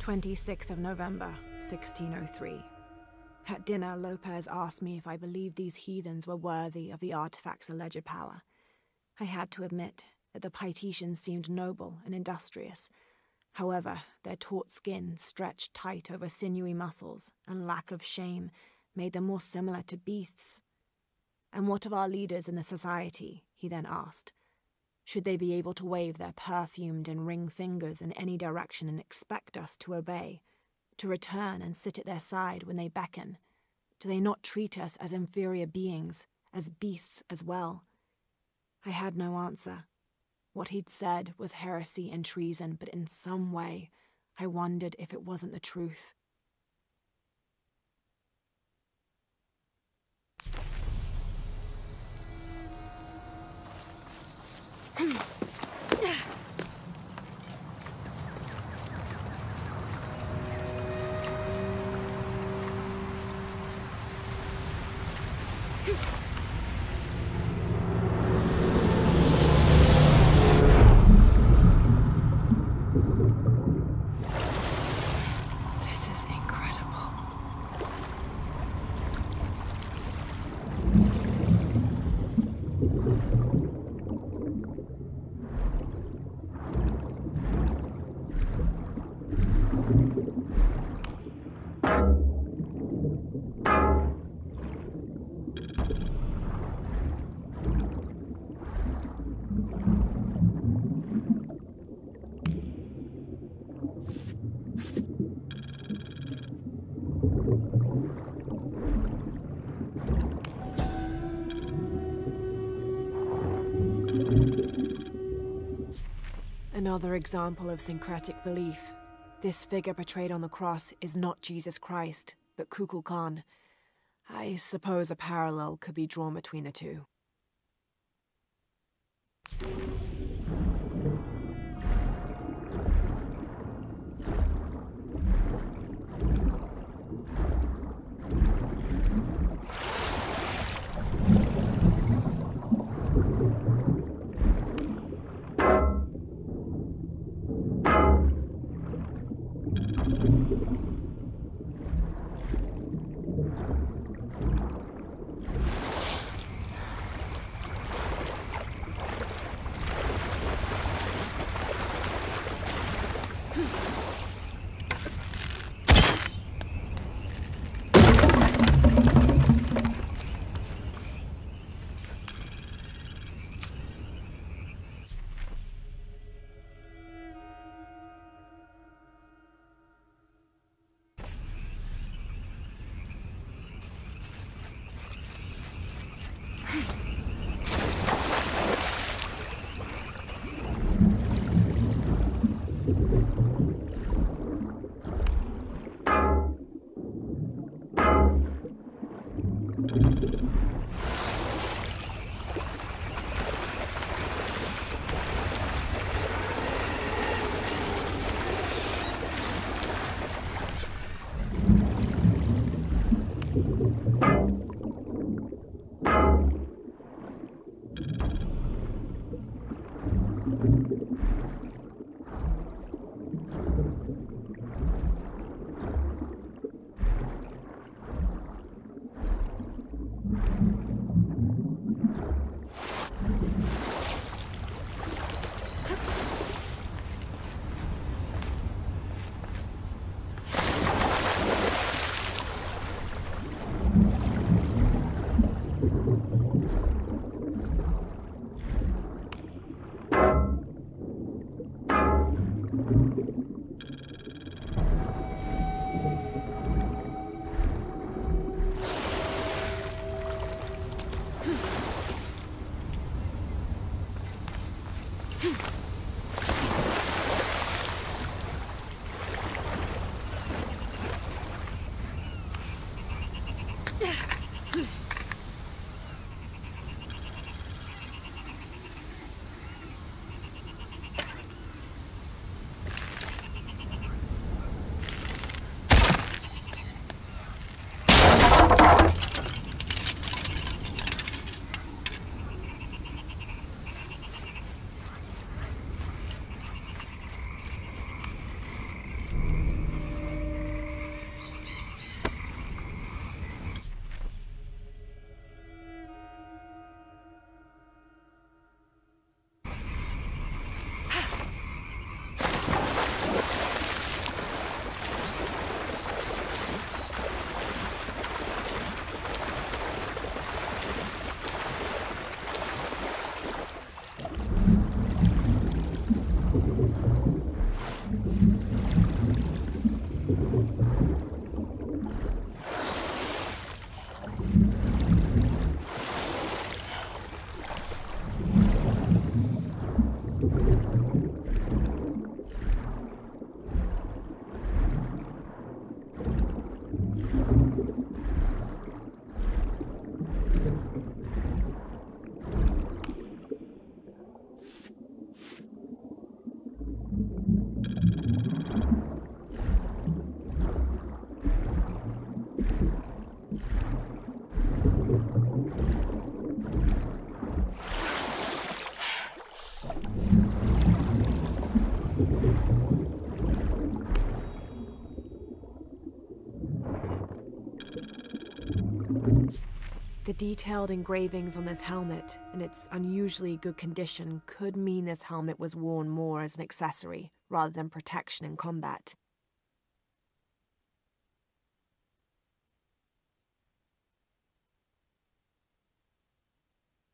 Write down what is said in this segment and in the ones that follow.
26th of November, 1603. At dinner, Lopez asked me if I believed these heathens were worthy of the artifact's alleged power. I had to admit that the Paititians seemed noble and industrious. However, their taut skin, stretched tight over sinewy muscles, and lack of shame made them more similar to beasts. And what of our leaders in the society, he then asked. Should they be able to wave their perfumed and ring fingers in any direction and expect us to obey, to return and sit at their side when they beckon? Do they not treat us as inferior beings, as beasts as well? I had no answer. What he'd said was heresy and treason, but in some way, I wondered if it wasn't the truth. This is incredible. Another example of syncretic belief. This figure portrayed on the cross is not Jesus Christ, but Kukulkan. I suppose a parallel could be drawn between the two. The detailed engravings on this helmet and its unusually good condition could mean this helmet was worn more as an accessory rather than protection in combat.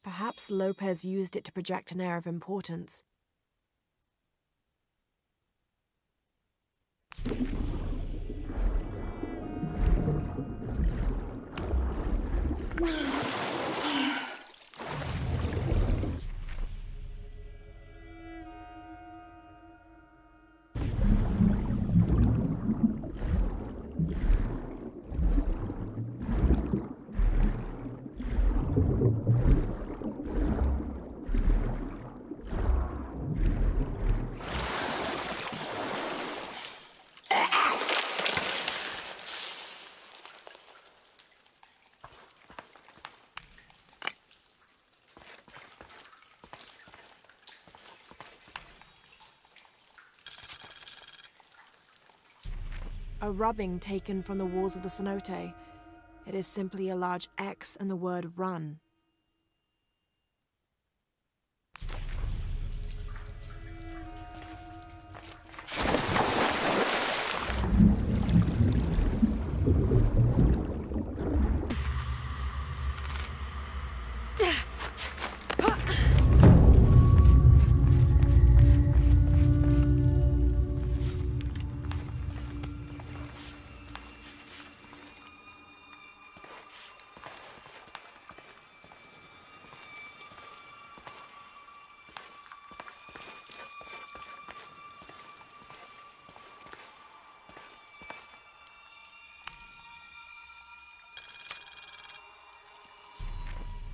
Perhaps Lopez used it to project an air of importance. A rubbing taken from the walls of the cenote. It is simply a large X and the word run.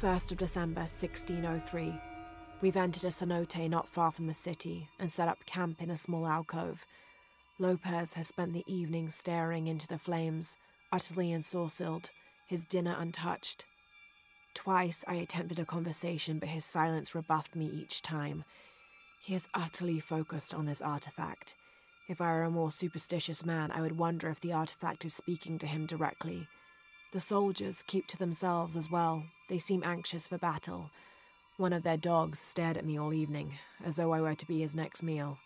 First of December, 1603. We've entered a cenote not far from the city and set up camp in a small alcove. Lopez has spent the evening staring into the flames, utterly ensorcelled, his dinner untouched. Twice I attempted a conversation, but his silence rebuffed me each time. He is utterly focused on this artifact. If I were a more superstitious man, I would wonder if the artifact is speaking to him directly. The soldiers keep to themselves as well. They seem anxious for battle. One of their dogs stared at me all evening, as though I were to be his next meal.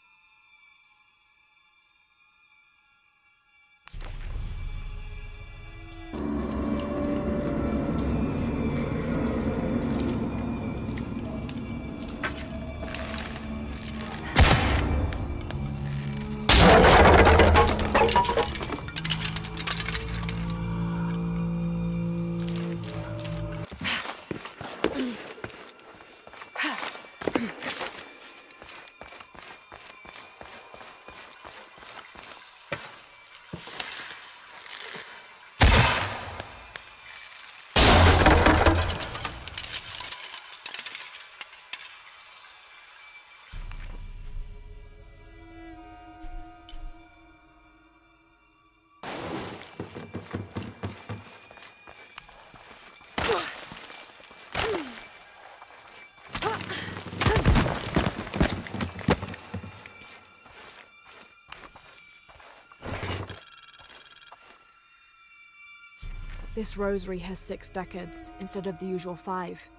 This rosary has 6 decades instead of the usual 5.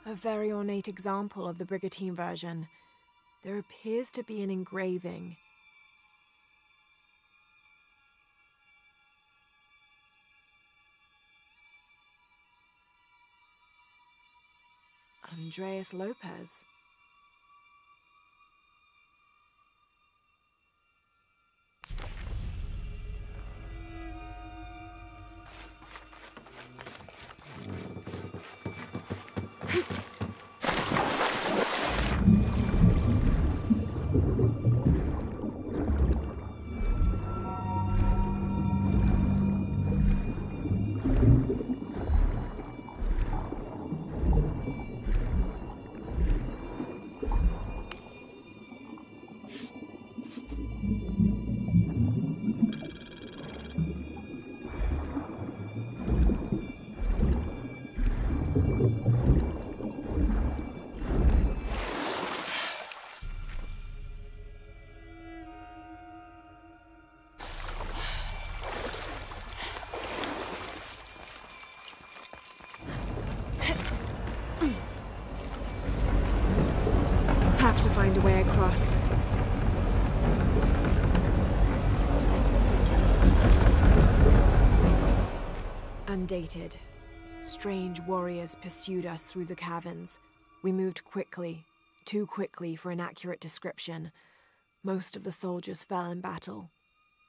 A very ornate example of the brigantine version. There appears to be an engraving. Andreas Lopez. find a way across. Undated. Strange warriors pursued us through the caverns. We moved quickly, too quickly for an accurate description. Most of the soldiers fell in battle.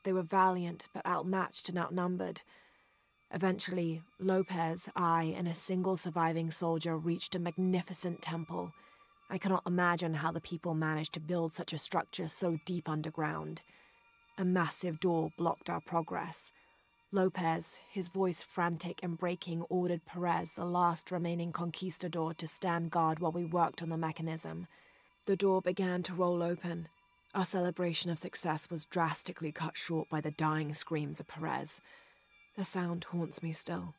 They were valiant, but outmatched and outnumbered. Eventually, Lopez, I, and a single surviving soldier reached a magnificent temple. I cannot imagine how the people managed to build such a structure so deep underground. A massive door blocked our progress. Lopez, his voice frantic and breaking, ordered Perez, the last remaining conquistador, to stand guard while we worked on the mechanism. The door began to roll open. Our celebration of success was drastically cut short by the dying screams of Perez. The sound haunts me still.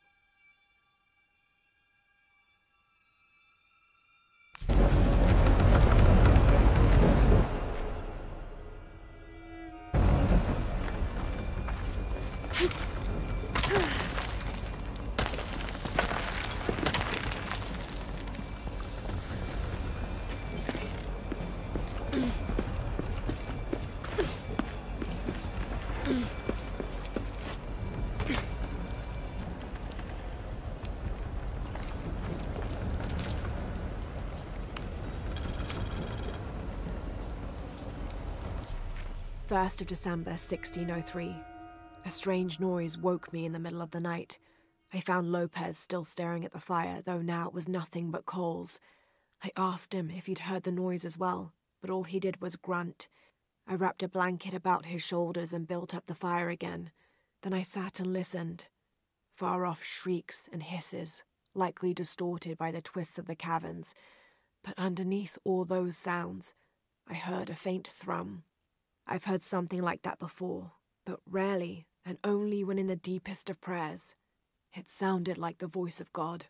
First of December, 1603. A strange noise woke me in the middle of the night. I found Lopez still staring at the fire, though now it was nothing but coals. I asked him if he'd heard the noise as well, but all he did was grunt. I wrapped a blanket about his shoulders and built up the fire again. Then I sat and listened. Far-off shrieks and hisses, likely distorted by the twists of the caverns. But underneath all those sounds, I heard a faint thrum. I've heard something like that before, but rarely, and only when in the deepest of prayers. It sounded like the voice of God.